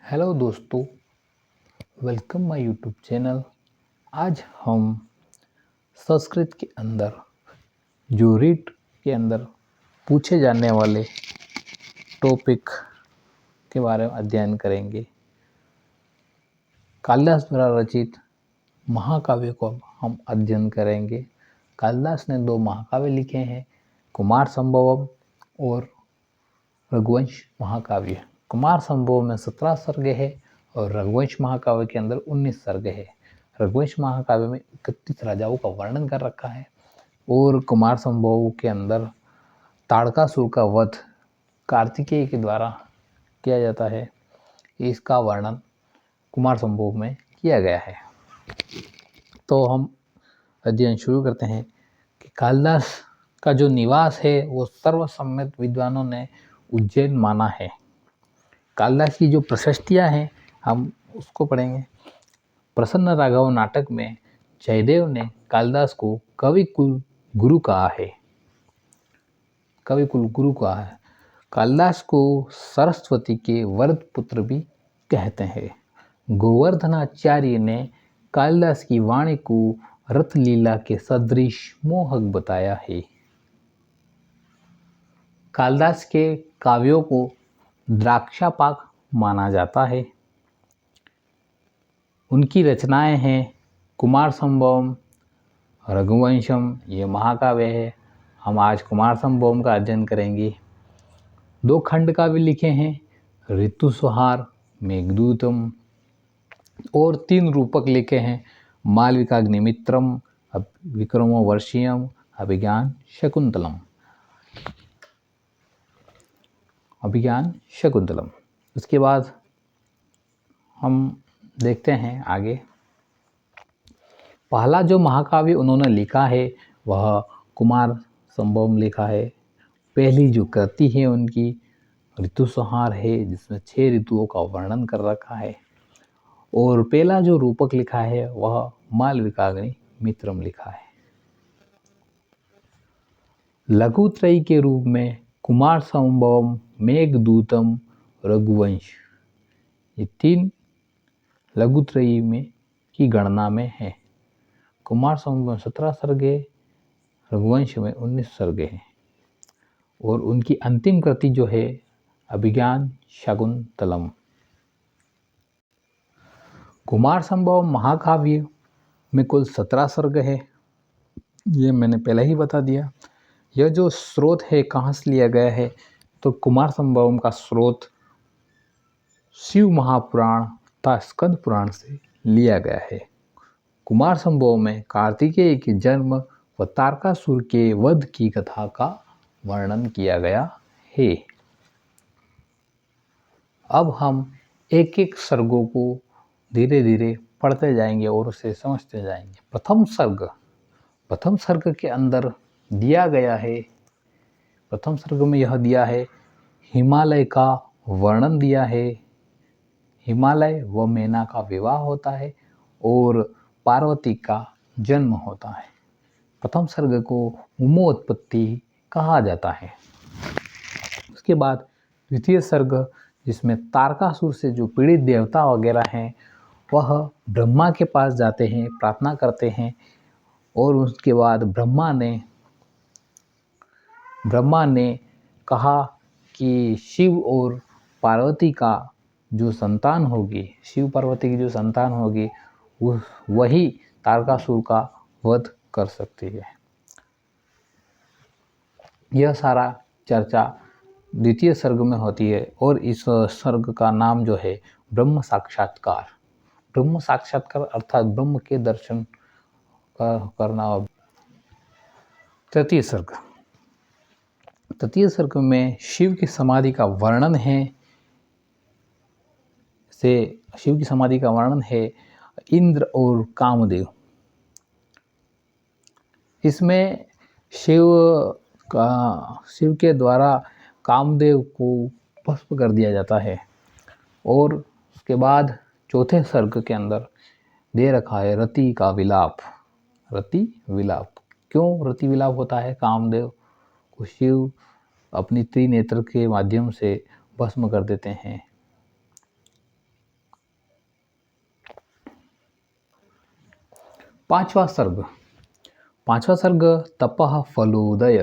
Hello दोस्तों, welcome my YouTube channel. आज हम संस्कृत के अंदर जो रीट के अंदर पूछे जाने वाले टॉपिक के बारे में अध्ययन करेंगे। कालिदास द्वारा रचित महाकाव्य को हम अध्ययन करेंगे। कालिदास ने 2 महाकाव्य लिखे हैं, कुमार संभवम और रघुवंश महाकाव्य। कुमार संभवम में 17 सर्ग है और रघुवंश महाकाव्य के अंदर 19 सर्ग है। रघुवंश महाकाव्य में 31 राजाओं का वर्णन कर रखा है और कुमार संभव के अंदर ताड़कासुर का वध कार्तिकेय के द्वारा किया जाता है। इसका वर्णन कुमार संभव में किया गया है। तो हम अध्ययन शुरू करते हैं कि कालिदास का जो निवास है वो सर्वसम्मत विद्वानों ने उज्जैन माना है। कालिदास की जो प्रशस्तियाँ हैं हम उसको पढ़ेंगे। प्रसन्न राघव नाटक में जयदेव ने कालिदास को कवि कुल गुरु कहा है। कवि कुल गुरु कहा है। कालिदास को सरस्वती के वरद पुत्र भी कहते हैं। गोवर्धनाचार्य ने कालिदास की वाणी को रथलीला के सदृश मोहक बताया है। कालिदास के काव्यों को द्राक्षापाक माना जाता है। उनकी रचनाएं हैं कुमार संभवम, रघुवंशम, ये महाकाव्य है। हम आज कुमार संभवम का अध्ययन करेंगे। 2 खंड काव्य लिखे हैं, ऋतुसंहार, मेघदूतम, और 3 रूपक लिखे हैं, मालविकाग्निमित्रम, विक्रमोर्वशीयम, अभिज्ञान शकुंतलम। उसके बाद हम देखते हैं आगे। पहला जो महाकाव्य उन्होंने लिखा है वह कुमार संभवम लिखा है। पहली जो कृति है उनकी ऋतुसंहार है, जिसमें 6 ऋतुओं का वर्णन कर रखा है। और पहला जो रूपक लिखा है वह मालविकाग्निमित्रम लिखा है। लघुत्रयी के रूप में कुमार संभवम, मेघदूतम, रघुवंश, ये 3 लघुत्रयी में की गणना में है। कुमार संभव में 17 सर्ग है, रघुवंश में 19 सर्ग हैं। और उनकी अंतिम कृति जो है अभिज्ञान शाकुंतलम। कुमार संभव महाकाव्य में कुल 17 सर्ग है, ये मैंने पहले ही बता दिया। यह जो स्रोत है कहाँ से लिया गया है, तो कुमार संभवम का स्रोत शिव महापुराण तथा स्कंद पुराण से लिया गया है। कुमार संभव में कार्तिकेय के जन्म व तारकासुर के वध की कथा का वर्णन किया गया है। अब हम एक एक सर्गों को धीरे धीरे पढ़ते जाएंगे और उसे समझते जाएंगे। प्रथम सर्ग के अंदर दिया गया है, प्रथम सर्ग में यह दिया है, हिमालय का वर्णन दिया है। हिमालय व मैना का विवाह होता है और पार्वती का जन्म होता है। प्रथम सर्ग को उमोत्पत्ति कहा जाता है। उसके बाद द्वितीय सर्ग, जिसमें तारकासुर से जो पीड़ित देवता वगैरह हैं वह ब्रह्मा के पास जाते हैं, प्रार्थना करते हैं। और उसके बाद ब्रह्मा ने कहा कि शिव और पार्वती का जो संतान होगी, शिव पार्वती की जो संतान होगी वही तारकासुर का वध कर सकती है। यह सारा चर्चा द्वितीय सर्ग में होती है और इस सर्ग का नाम जो है ब्रह्म साक्षात्कार अर्थात ब्रह्म के दर्शन करना। तृतीय सर्ग में शिव की समाधि का वर्णन है इंद्र और कामदेव। इसमें शिव के द्वारा कामदेव को भस्म कर दिया जाता है। और उसके बाद चौथे सर्ग के अंदर दे रखा है रति का विलाप। क्यों रति विलाप होता है? कामदेव को शिव अपनी त्रिनेत्र के माध्यम से भस्म कर देते हैं। पांचवा सर्ग। पांचवा सर्ग तपः फलोदय।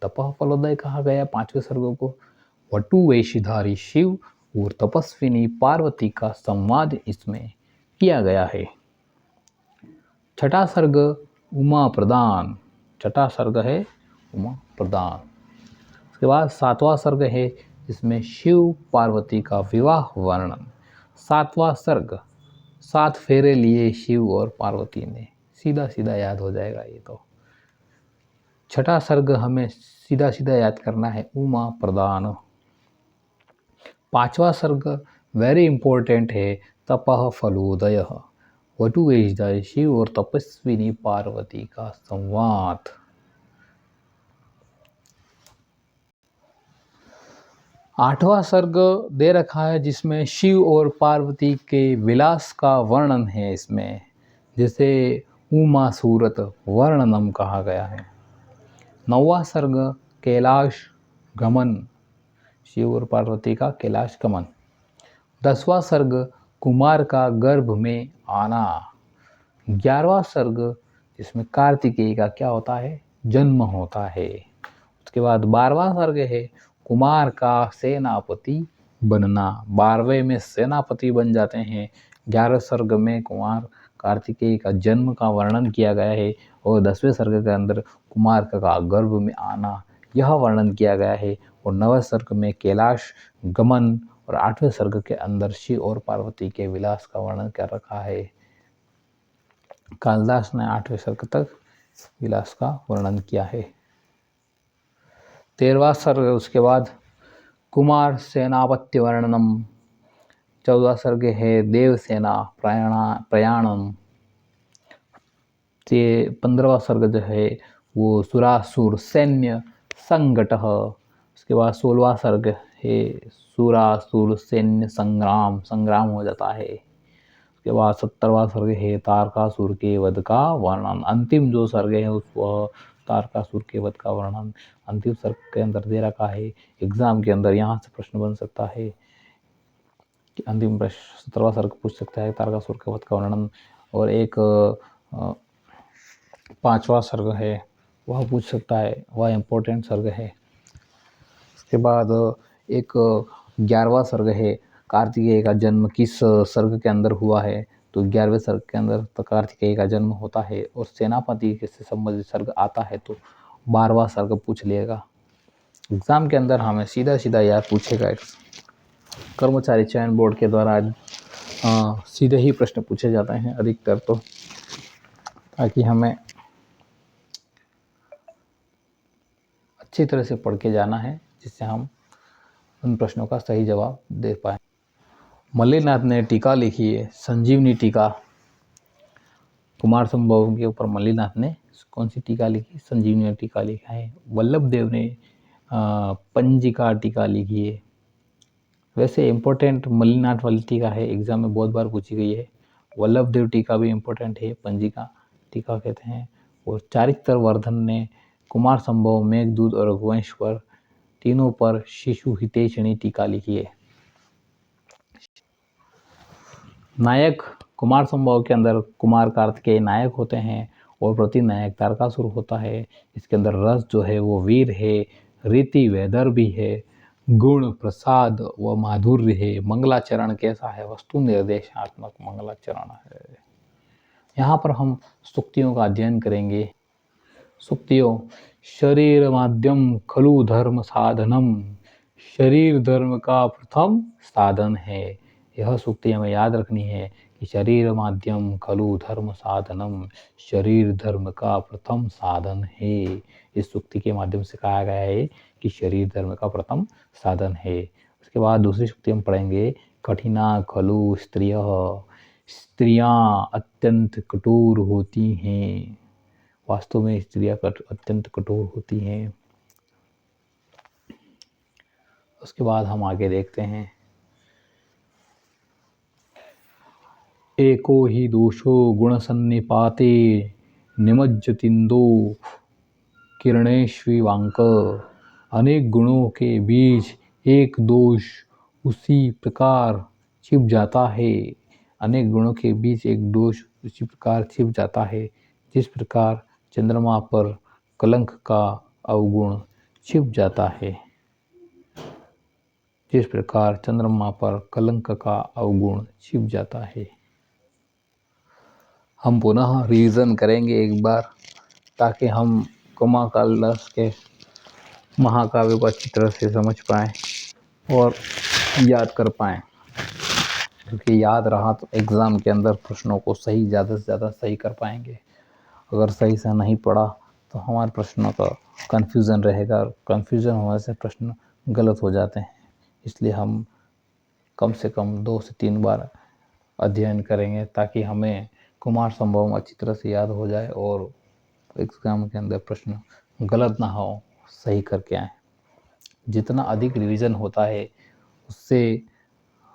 तपः फलोदय कहा गया पांचवें सर्ग को। वटु वेशधारी शिव और तपस्विनी पार्वती का संवाद इसमें किया गया है। छठा सर्ग उमा प्रदान। छठा सर्ग है उमा प्रदान। उसके बाद सातवां सर्ग है जिसमें शिव पार्वती का विवाह वर्णन। सातवां सर्ग 7 फेरे लिए शिव और पार्वती ने। सीधा सीधा याद हो जाएगा ये तो। छठा सर्ग हमें सीधा सीधा याद करना है, उमा प्रदान। पांचवा सर्ग वेरी इंपॉर्टेंट है, तपः फलोदय। वटु वेशधारी शिव और तपस्विनी पार्वती का संवाद। आठवां सर्ग दे रखा है जिसमें शिव और पार्वती के विलास का वर्णन है इसमें, जिसे उमा सूरत वर्णनम कहा गया है। नौवां सर्ग कैलाश गमन। शिव और पार्वती का कैलाश गमन। 10वां सर्ग कुमार का गर्भ में आना। 11वां सर्ग जिसमें कार्तिकेय का क्या होता है, जन्म होता है। उसके बाद 12वां सर्ग है कुमार का सेनापति बनना। 12वें में सेनापति बन जाते हैं। 11वें सर्ग में कुमार कार्तिकेय का जन्म का वर्णन किया गया है और 10वें सर्ग के अंदर कुमार का गर्भ में आना यह वर्णन किया गया है। और 9वें सर्ग में कैलाश गमन और 8वें सर्ग के अंदर शिव और पार्वती के विलास का वर्णन कर रखा है। कालिदास ने 8वें सर्ग तक विलास का वर्णन किया है। 13वां सर्ग उसके बाद कुमार सेनापत्य वर्णनम। 14वां सर्ग है देवसेना प्रयाणम। 15वां सर्ग जो है वो सुरासुर सैन्य संगठः। उसके बाद 16वां सर्ग है सुरासुर सैन्य संग्राम हो जाता है। उसके बाद 17वां सर्ग है तारकासुर के वध का वर्णन। अंतिम जो सर्ग है वह तारकासुर के वध का वर्णन अंतिम सर्ग के अंदर दे रखा है। एग्जाम के अंदर यहाँ से प्रश्न बन सकता है कि अंतिम प्रश्न 17वां सर्ग पूछ सकता है तारकासुर के वध का वर्णन। और एक 5वां सर्ग है वह पूछ सकता है, वह इम्पोर्टेंट सर्ग है। उसके बाद एक 11वां सर्ग है कार्तिकेय का जन्म किस सर्ग के अंदर हुआ है, तो 11वें सर्ग के अंदर तो कार्तिकेय का जन्म होता है। और सेनापति से संबंधित सर्ग आता है तो 12वां सर्ग पूछ लिएगा। एग्जाम के अंदर हमें सीधा सीधा याद पूछेगा। कर्मचारी चयन बोर्ड के द्वारा सीधे ही प्रश्न पूछे जाते हैं अधिकतर, तो ताकि हमें अच्छी तरह से पढ़ के जाना है जिससे हम उन प्रश्नों का सही जवाब दे पाए। मल्लीनाथ ने टीका लिखी है, संजीवनी टीका। कुमार संभव के ऊपर मल्लीनाथ ने कौन सी टीका लिखी, संजीवनी टीका लिखा है। वल्लभ देव ने पंजिका टीका लिखी है। वैसे इम्पोर्टेंट मल्लीनाथ वाली टीका है, एग्जाम में बहुत बार पूछी गई है। वल्लभ देव टीका भी इम्पोर्टेंट है, पंजिका टीका कहते हैं। और चारित्र वर्धन ने कुमार संभव, मेघदूत और रघुवंश पर तीनों पर शिशु हितेशनी टीका लिखी है। नायक कुमार संभव के अंदर कुमार कार्तिकेय नायक होते हैं और प्रतिनायक तारकासुर होता है। इसके अंदर रस जो है वो वीर है, रीति वैदर्भी है, गुण प्रसाद व माधुर्य है। मंगलाचरण कैसा है, वस्तु निर्देशात्मक मंगलाचरण है। यहाँ पर हम सूक्तियों का अध्ययन करेंगे। सूक्तियों, शरीर माध्यम खलु धर्म साधनम। शरीर धर्म का प्रथम साधन है। यह सूक्ति हमें याद रखनी है कि शरीर माध्यम खलु धर्म साधनम, शरीर धर्म का प्रथम साधन है। इस सूक्ति के माध्यम से कहा गया है कि शरीर धर्म का प्रथम साधन है। उसके बाद दूसरी सूक्ति हम पढ़ेंगे, कठिना खलु स्त्रियः। स्त्रियां अत्यंत कठोर होती हैं। वास्तव में स्त्रियां अत्यंत कठोर होती हैं। उसके बाद हम आगे देखते हैं, एको ही दोषो गुण सन्निपाते निमज्जतिंदो किरणेष्विवांक। अनेक गुणों के बीच एक दोष उसी प्रकार छिप जाता है। अनेक गुणों के बीच एक दोष उसी प्रकार छिप जाता है। जिस प्रकार चंद्रमा पर कलंक का अवगुण छिप जाता है, जिस प्रकार चंद्रमा पर कलंक का अवगुण छिप जाता है। हम पुनः रिवीजन करेंगे एक बार, ताकि हम कुमार कालिदास के महाकाव्य को अच्छी तरह से समझ पाएँ और याद कर पाएँ, क्योंकि याद रहा तो एग्ज़ाम के अंदर प्रश्नों को ज़्यादा से ज़्यादा सही कर पाएंगे। अगर सही से नहीं पढ़ा तो हमारे प्रश्नों का कन्फ्यूज़न रहेगा, और कन्फ्यूज़न होने से प्रश्न गलत हो जाते हैं। इसलिए हम कम से कम 2 से 3 बार अध्ययन करेंगे, ताकि हमें कुमार संभवम अच्छी तरह से याद हो जाए और एग्ज़ाम के अंदर प्रश्न गलत ना हो, सही करके आएँ। जितना अधिक रिवीजन होता है, उससे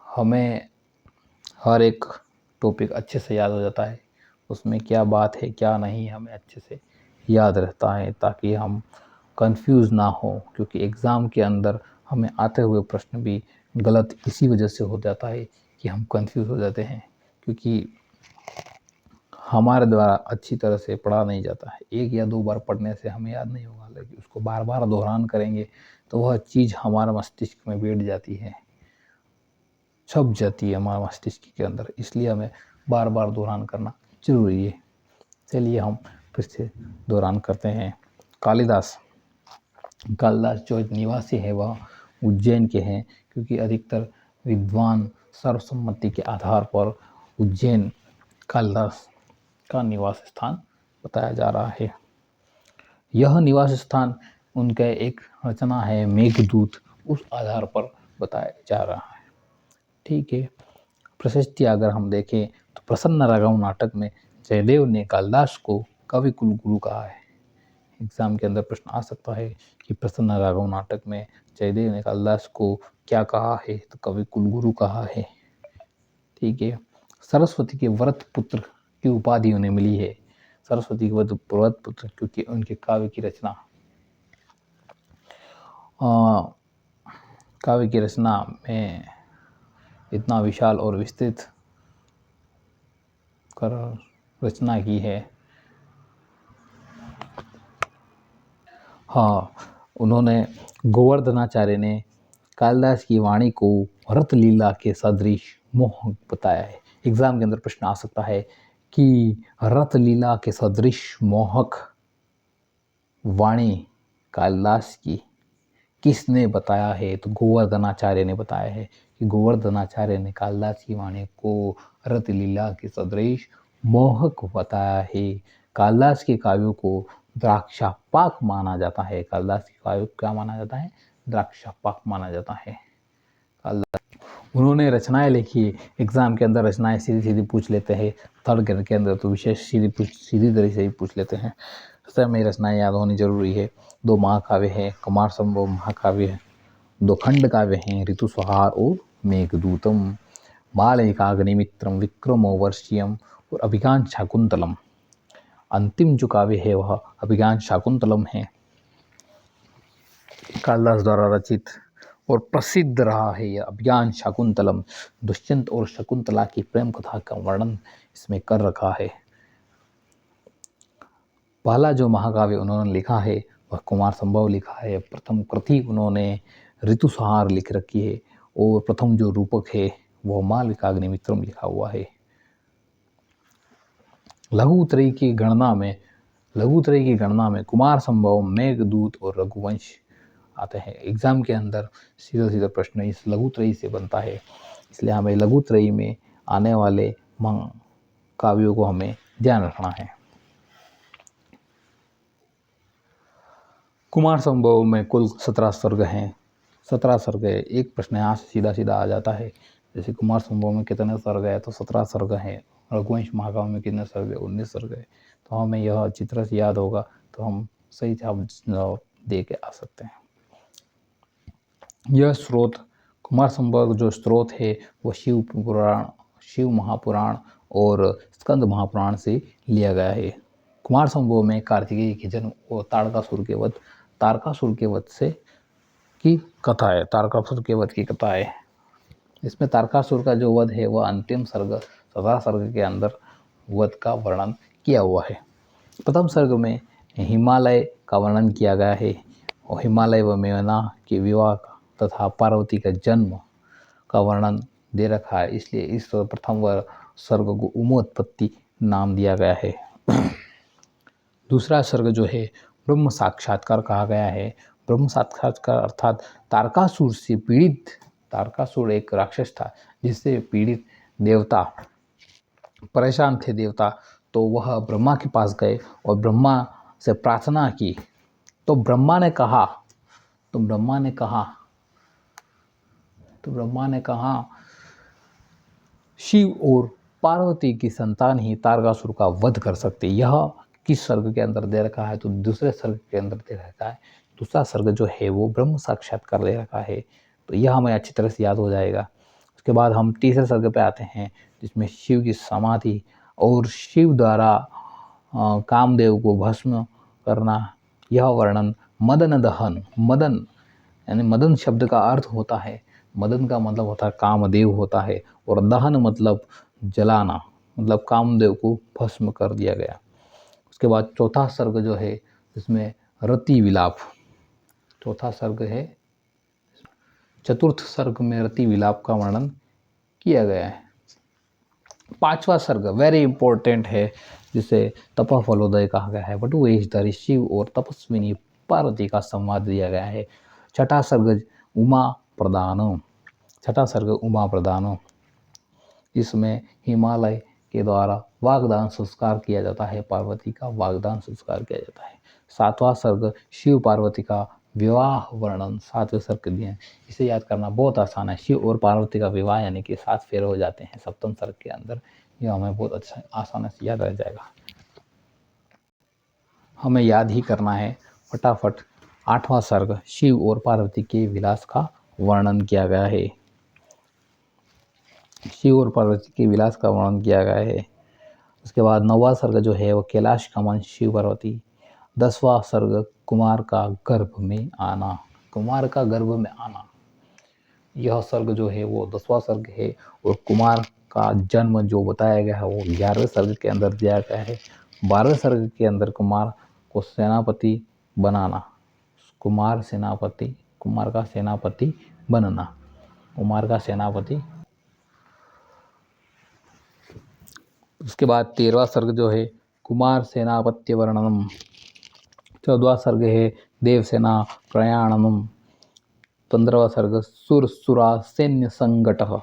हमें हर एक टॉपिक अच्छे से याद हो जाता है। उसमें क्या बात है क्या नहीं, हमें अच्छे से याद रहता है, ताकि हम कंफ्यूज ना हो। क्योंकि एग्ज़ाम के अंदर हमें आते हुए प्रश्न भी गलत इसी वजह से हो जाता है कि हम कंफ्यूज हो जाते हैं, क्योंकि हमारे द्वारा अच्छी तरह से पढ़ा नहीं जाता है। 1 या 2 बार पढ़ने से हमें याद नहीं होगा, लेकिन उसको बार-बार दोहरान करेंगे तो वह चीज़ हमारे मस्तिष्क में बैठ जाती है, छप जाती है हमारे मस्तिष्क के अंदर। इसलिए हमें बार-बार दोहरान करना ज़रूरी है। चलिए हम फिर से दोहरान करते हैं। कालिदास जो निवासी है वह उज्जैन के हैं, क्योंकि अधिकतर विद्वान सर्वसम्मति के आधार पर उज्जैन कालिदास का निवास स्थान बताया जा रहा है। यह निवास स्थान उनका एक रचना है मेघदूत, उस आधार पर बताया जा रहा है। ठीक है। प्रशस्ति अगर हम देखें तो प्रसन्न राघव नाटक में जयदेव ने कालिदास को कवि कुलगुरु कहा है। एग्जाम के अंदर प्रश्न आ सकता है कि प्रसन्न राघव नाटक में जयदेव ने कालिदास को क्या कहा है, तो कवि कुलगुरु कहा है। ठीक है। सरस्वती के व्रत पुत्र की उपाधि उन्हें मिली है। सरस्वती के व्रत पुत्र, क्योंकि उनके काव्य की रचना में इतना विशाल और विस्तृत कर रचना की है। हाँ, उन्होंने गोवर्धनाचार्य ने कालिदास की वाणी को रत लीला के सदृश मोहक बताया है। एग्जाम के अंदर प्रश्न आ सकता है कि रत लीला के सदृश मोहक वाणी कालिदास की किसने बताया है, तो गोवर्धनाचार्य ने बताया है कि गोवर्धनाचार्य ने कालिदास की वाणी को रत लीला के सदृश मोहक बताया है। कालिदास के काव्यों को द्राक्षापाक माना जाता है। कालिदास के काव्यों को क्या माना जाता है? द्राक्षापाक माना जाता है। उन्होंने रचनाएं लिखी। एग्जाम के अंदर रचनाएं सीधी सीधी पूछ लेते हैं, थर्ड ग्रेड के अंदर तो विशेष सीधी तरह से ही पूछ लेते हैं। तो हमें रचनाएं याद होनी जरूरी है। 2 महाकाव्य हैं, कुमार संभव महाकाव्य है, 2 खंड काव्य हैं, ऋतुसंहार और मेघदूतम, मालविकाग्निमित्रम, विक्रमो वर्षियम और अभिज्ञान शाकुंतलम। अंतिम जो काव्य है वह अभिज्ञान शाकुंतलम है, कालिदास द्वारा रचित और प्रसिद्ध रहा है। यह अभिज्ञान शाकुंतलम दुष्यंत और शकुंतला की प्रेम कथा का वर्णन इसमें कर रखा है। पहला जो महाकाव्य उन्होंने लिखा है वह कुमार संभव लिखा है। प्रथम कृति उन्होंने ऋतुसंहार लिख रखी है, और प्रथम जो रूपक है वह मालविकाग्निमित्रम लिखा हुआ है। लघुत्रयी की गणना में कुमार संभव, मेघदूत और रघुवंश आते हैं। एग्जाम के अंदर सीधा सीधा प्रश्न इस लघुत्रयी से बनता है, इसलिए हमें लघुत्रयी में आने वाले काव्यों को हमें ध्यान रखना है। कुमार संभव में कुल 17 सर्ग हैं। 17 सर्ग है। एक प्रश्न यहाँ से सीधा सीधा आ जाता है, जैसे कुमार संभव में कितने सर्ग है, तो 17 सर्ग हैं। रघुवंश महाकाव्य में कितने सर्ग है? 19 सर्ग है। तो हमें यह अच्छी तरह से याद होगा तो हम सही जवाब दे के आ सकते हैं। यह स्रोत कुमार संभव जो स्रोत है वह शिव महापुराण और स्कंद महापुराण से लिया गया है। कुमार संभव में कार्तिकेय के जन्म और तारकासुर के वध से की कथा है। तारकासुर के वध की कथा है। इसमें तारकासुर का जो वध है वह अंतिम सर्ग 17 सर्ग के अंदर वध का वर्णन किया हुआ है। प्रथम सर्ग में हिमालय का वर्णन किया गया है और हिमालय व मेघना के विवाह तथा पार्वती का जन्म का वर्णन दे रखा है, इसलिए इस प्रथम सर्ग को उमोत्पत्ति नाम दिया गया है। दूसरा सर्ग जो है ब्रह्म साक्षात्कार कहा गया है। ब्रह्म साक्षात्कार अर्थात तारकासुर से पीड़ित, तारकासुर एक राक्षस था जिससे पीड़ित देवता, परेशान थे देवता, तो वह ब्रह्मा के पास गए और ब्रह्मा से प्रार्थना की। तो ब्रह्मा ने कहा शिव और पार्वती की संतान ही तारकासुर का वध कर सकते। यह किस सर्ग के अंदर दे रखा है? तो दूसरे सर्ग के अंदर दे रखा है। दूसरा सर्ग जो है वो ब्रह्म साक्षात्कार दे रखा है, तो यह हमें अच्छी तरह से याद हो जाएगा। उसके बाद हम तीसरे सर्ग पे आते हैं जिसमें शिव की समाधि और शिव द्वारा कामदेव को भस्म करना, यह वर्णन मदन दहन, मदन यानी मदन शब्द का अर्थ होता है, मदन का मतलब होता है कामदेव होता है, और दहन मतलब जलाना, मतलब कामदेव को भस्म कर दिया गया। उसके बाद चौथा सर्ग जो है इसमें रति विलाप, चौथा सर्ग है, चतुर्थ सर्ग में रति विलाप का वर्णन किया गया है। पांचवा सर्ग वेरी इंपॉर्टेंट है जिसे तप फलोदय कहा गया है। वटुवेशधर शिव और तपस्विनी पार्वती का संवाद दिया गया है। छठा सर्ग उमा प्रदान, इसमें हिमालय के द्वारा वागदान संस्कार किया जाता है, पार्वती का वागदान संस्कार किया जाता है। सातवां सर्ग शिव पार्वती का विवाह वर्णन, सातवें सर्ग के दिए हैं। इसे याद करना बहुत आसान है। शिव और पार्वती का विवाह यानी कि 7 फेरे हो जाते हैं सप्तम सर्ग के अंदर, यह हमें बहुत अच्छा आसानी से याद रह जाएगा। हमें याद ही करना है फटाफट। आठवां सर्ग शिव और पार्वती के विलास का वर्णन किया गया है, शिव और पार्वती के विलास का वर्णन किया गया है। उसके बाद 9वां सर्ग जो है वो कैलाश गमन शिव पार्वती। 10वां सर्ग कुमार का गर्भ में आना, कुमार का गर्भ में आना, यह सर्ग जो है वो 10वां सर्ग है। और कुमार का जन्म जो बताया गया है वो 11वें सर्ग के अंदर दिया गया है। 12वें सर्ग के अंदर कुमार को सेनापति बनाना, कुमार का सेनापति बनना, कुमार का सेनापति। उसके बाद 13वां सर्ग जो है कुमार सेनापत्य वर्णनम। 14वां सर्ग है देवसेना प्रयाणनम। 15वां सर्ग सुरसुरा सैन्य संगठः,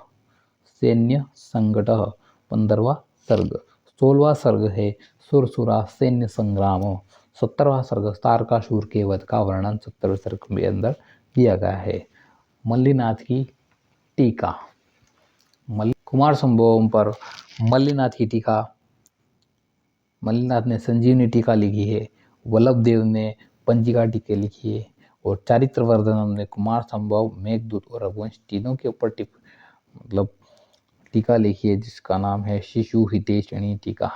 15वां सर्ग। 16वां सर्ग है सुरसुरा सैन्य संग्राम। 17वां सर्ग तारकासुर के वध का वर्णन 17वें सर्ग के अंदर दिया गया है। मल्लीनाथ की टीका, कुमार संभवम पर मल्लीनाथ की टीका, मल्लीनाथ ने संजीवनी टीका लिखी है, वल्लभ देव ने पंजिका टीके लिखी है, और चारित्रवर्धनम ने कुमार संभव, मेघदूत और रघुवंश तीनों के ऊपर टीका लिखी है जिसका नाम है शिशु हितेशणी टीका।